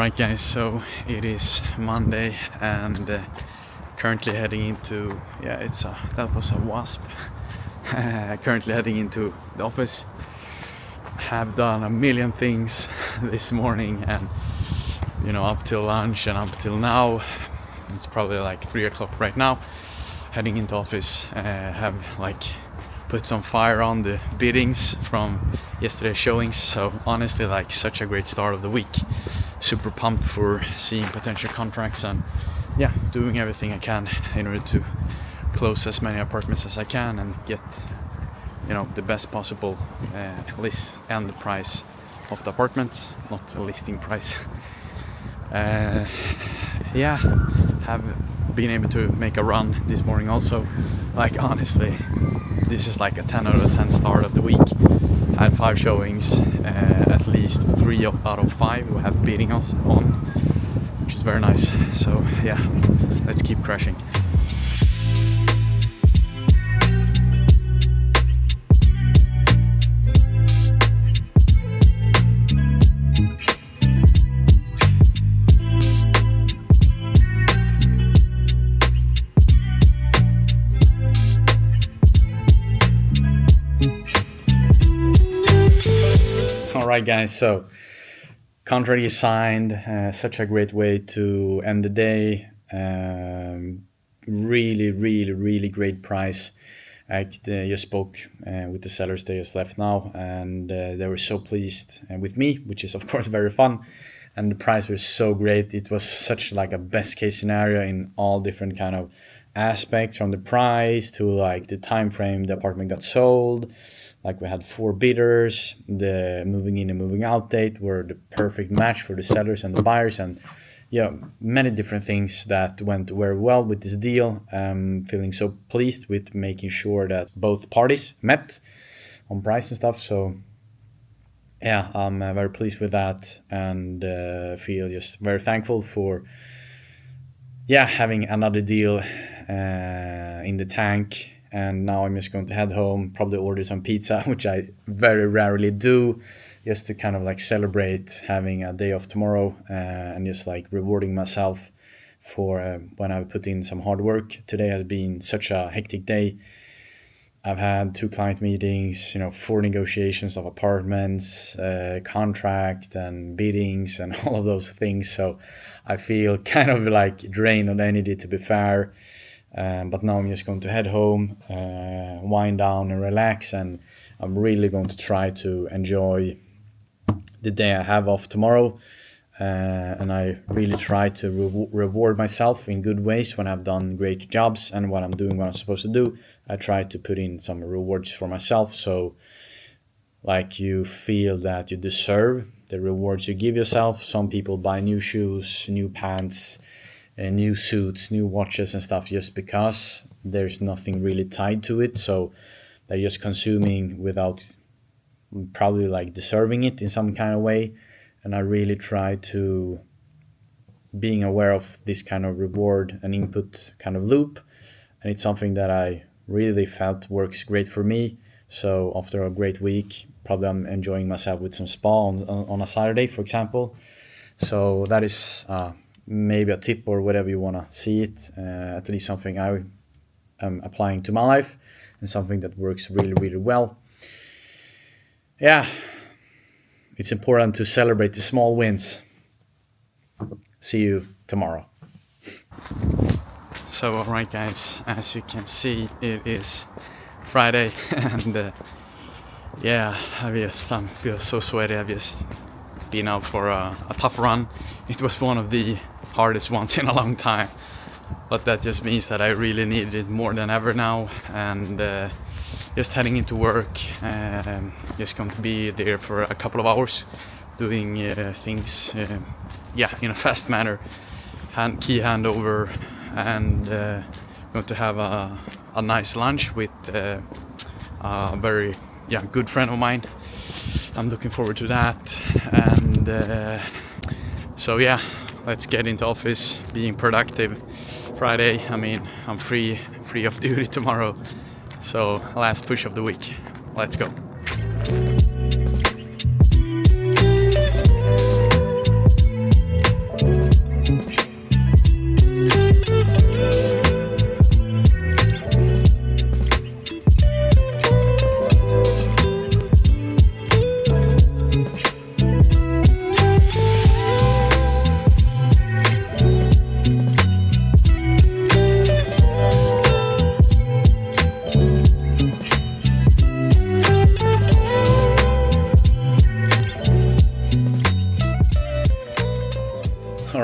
Alright guys, so it is Monday and currently heading into, that was a wasp. Currently heading into the office. Have done a million things this morning, and up till lunch and up till now, it's probably like 3 o'clock right now, heading into office. Have put some fire on the biddings from yesterday's showings, so honestly such a great start of the week. Super pumped for seeing potential contracts and doing everything I can in order to close as many apartments as I can and get the best possible list and the price of the apartments, not the listing price. Have been able to make a run this morning also. Honestly, this is like a 10 out of 10 start of the week. Had 5 showings, at least 3 out of 5 who have bidding us on, which is very nice. So let's keep crushing. Alright guys, so contract is signed. Such a great way to end the day. Really great price. I just spoke with the sellers. They just left now, and they were so pleased with me, which is of course very fun. And the price was so great. It was such a best case scenario in all different kind of aspects, from the price to the time frame the apartment got sold. We had 4 bidders. The moving in and moving out date were the perfect match for the sellers and the buyers, and many different things that went very well with this deal. Feeling so pleased with making sure that both parties met on price and stuff. So I'm very pleased with that, and feel just very thankful for having another deal in the tank. And now I'm just going to head home, probably order some pizza, which I very rarely do, just to kind of celebrate having a day off tomorrow, and just rewarding myself for when I put in some hard work. Today has been such a hectic day. I've had 2 client meetings, 4 negotiations of apartments, contract and biddings and all of those things. So I feel kind of drained on energy, to be fair. But now I'm just going to head home, wind down and relax, and I'm really going to try to enjoy the day I have off tomorrow, and I really try to reward myself in good ways when I've done great jobs and when I'm doing what I'm supposed to do. I try to put in some rewards for myself, so you feel that you deserve the rewards you give yourself. Some people buy new shoes, new pants, new suits, new watches and stuff just because there's nothing really tied to it, so they're just consuming without probably deserving it in some kind of way. And I really try to being aware of this kind of reward and input kind of loop, and it's something that I really felt works great for me. So after a great week, probably I'm enjoying myself with some spa on a Saturday, for example. So that is maybe a tip, or whatever you want to see it, at least something I am applying to my life and something that works really well. It's important to celebrate the small wins. See you tomorrow. So alright guys, as you can see, it is Friday and I feel so sweaty. I've just been out for a tough run. It was one of the hardest ones in a long time, but that just means that I really need it more than ever now. And just heading into work, just going to be there for a couple of hours doing things in a fast manner, key handover, and going to have a nice lunch with a very good friend of mine. I'm looking forward to that, and let's get into office, being productive. Friday, I'm free of duty tomorrow, so last push of the week. Let's go.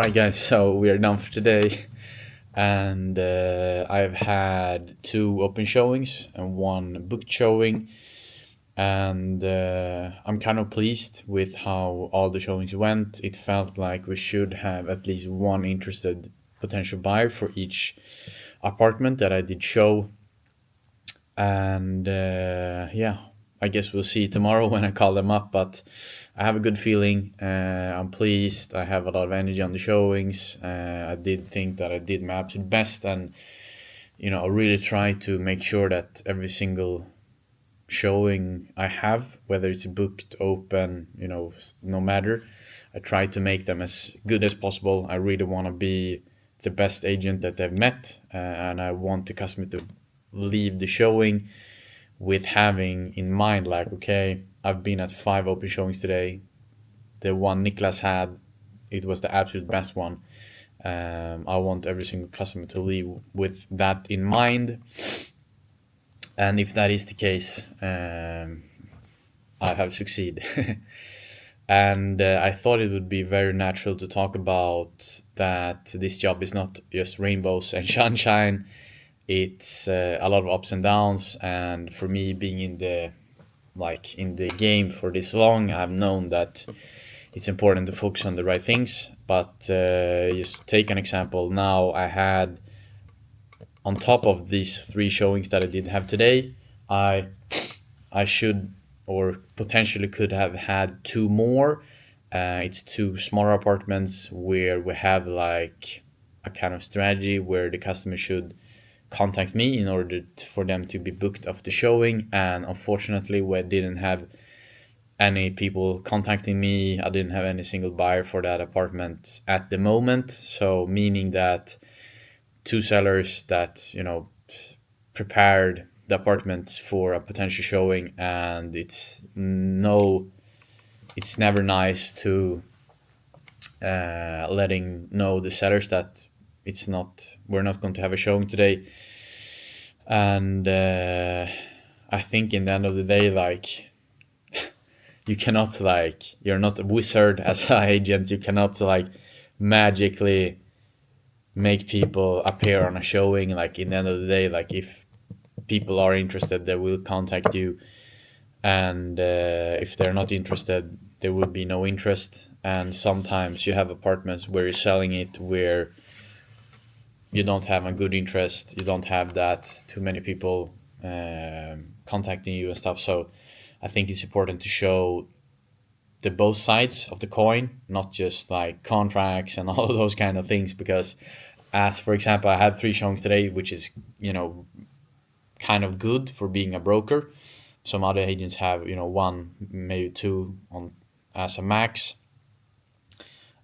right, guys. So we are done for today, and I've had two open showings and one booked showing, and I'm kind of pleased with how all the showings went. It felt like we should have at least one interested potential buyer for each apartment that I did show, and yeah, I guess we'll see tomorrow when I call them up. But I have a good feeling. I'm pleased. I have a lot of energy on the showings. I did think that I did my absolute best, and I really try to make sure that every single showing I have, whether it's booked, open, no matter, I try to make them as good as possible. I really want to be the best agent that they've met, and I want the customer to leave the showing with having in mind, like, okay, I've been at 5 open showings today. The one Niklas had, it was the absolute best one. I want every single customer to leave with that in mind, and if that is the case, I have succeeded. And I thought it would be very natural to talk about that this job is not just rainbows and sunshine. It's a lot of ups and downs, and for me, being in the game for this long, I've known that it's important to focus on the right things. But just to take an example, now I had, on top of these 3 showings that I did have today, I I should, or potentially could have had 2 more. It's 2 smaller apartments where we have like a kind of strategy where the customer should contact me in order for them to be booked of the showing. And unfortunately, we didn't have any people contacting me. I didn't have any single buyer for that apartment at the moment. So meaning that 2 sellers that prepared the apartments for a potential showing, and it's never nice to letting know the sellers that we're not going to have a showing today. And I think in the end of the day, like, you cannot, like, you're not a wizard as an agent. You cannot like magically make people appear on a showing. Like, in the end of the day, like, if people are interested, they will contact you, and if they're not interested, there will be no interest. And sometimes you have apartments where you're selling it where you don't have a good interest, you don't have that too many people contacting you and stuff. So I think it's important to show the both sides of the coin, not just like contracts and all of those kind of things. Because, as for example, I had 3 showings today, which is kind of good for being a broker. Some other agents have 1, maybe 2 on as a max.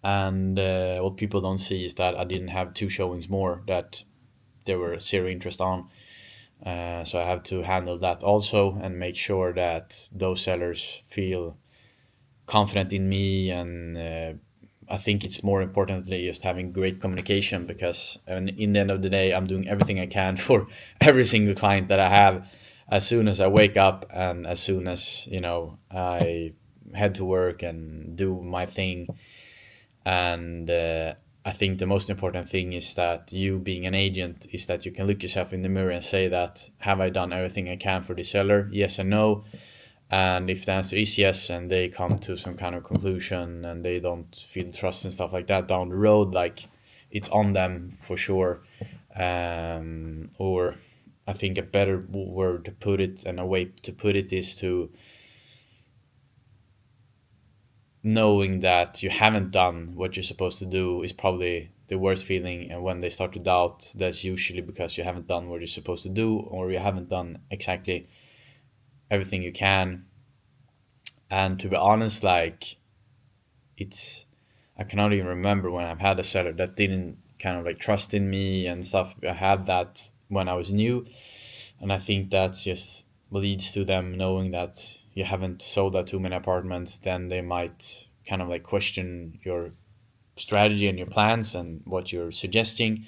And what people don't see is that I didn't have 2 showings more that there were zero interest on. So I have to handle that also and make sure that those sellers feel confident in me. And I think it's more importantly just having great communication, because in the end of the day, I'm doing everything I can for every single client that I have. As soon as I wake up and as soon as I head to work and do my thing. And I think the most important thing is that you, being an agent, is that you can look yourself in the mirror and say that, have I done everything I can for the seller? Yes and no. And if the answer is yes, and they come to some kind of conclusion and they don't feel trust and stuff like that down the road, like, it's on them for sure. Or I think a better word to put it and a way to put it is to knowing that you haven't done what you're supposed to do is probably the worst feeling. And when they start to doubt, that's usually because you haven't done what you're supposed to do, or you haven't done exactly everything you can. And to be honest, like, I cannot even remember when I've had a seller that didn't kind of like trust in me and stuff. I had that when I was new, and I think that just leads to them knowing that you haven't sold that too many apartments. Then they might kind of like question your strategy and your plans and what you're suggesting.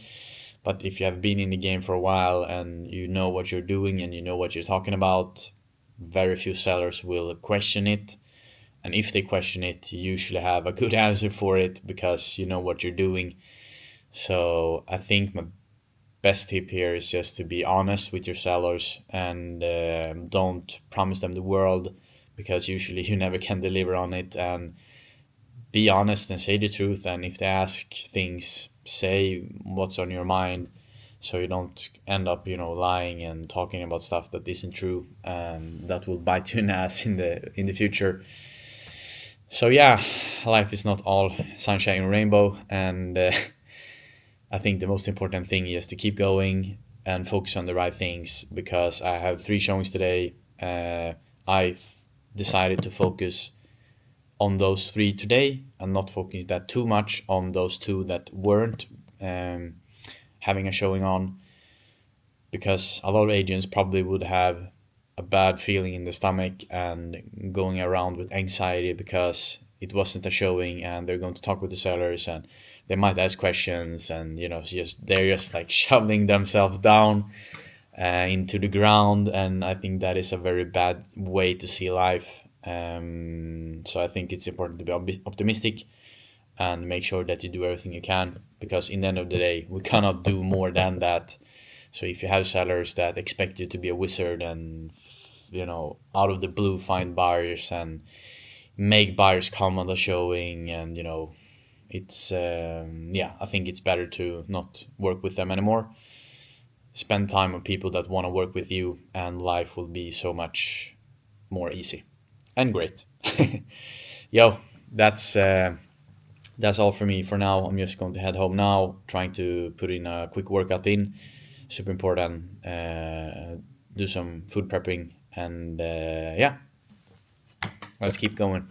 But if you have been in the game for a while and you know what you're doing and you know what you're talking about, very few sellers will question it. And if they question it, you usually have a good answer for it because you know what you're doing. So I think my best tip here is just to be honest with your sellers and don't promise them the world, because usually you never can deliver on it. And be honest and say the truth. And if they ask things, say what's on your mind, so you don't end up, lying and talking about stuff that isn't true, and that will bite you in the ass in the future. So yeah, life is not all sunshine and rainbow, and I think the most important thing is to keep going and focus on the right things, because I have three showings today. I've decided to focus on those three today and not focus that too much on those two that weren't um, having a showing on, because a lot of agents probably would have a bad feeling in the stomach and going around with anxiety because it wasn't a showing, and they're going to talk with the sellers and they might ask questions, and just they're just like shoveling themselves down into the ground. And I think that is a very bad way to see life. So I think it's important to be optimistic and make sure that you do everything you can, because in the end of the day we cannot do more than that. So if you have sellers that expect you to be a wizard and out of the blue find buyers and make buyers come on the showing, and it's yeah, I think it's better to not work with them anymore. Spend time on people that want to work with you, and life will be so much more easy and great. Yo, that's all for me for now. I'm just going to head home now, trying to put in a quick workout in. Super important. Do some food prepping, and yeah, let's keep going.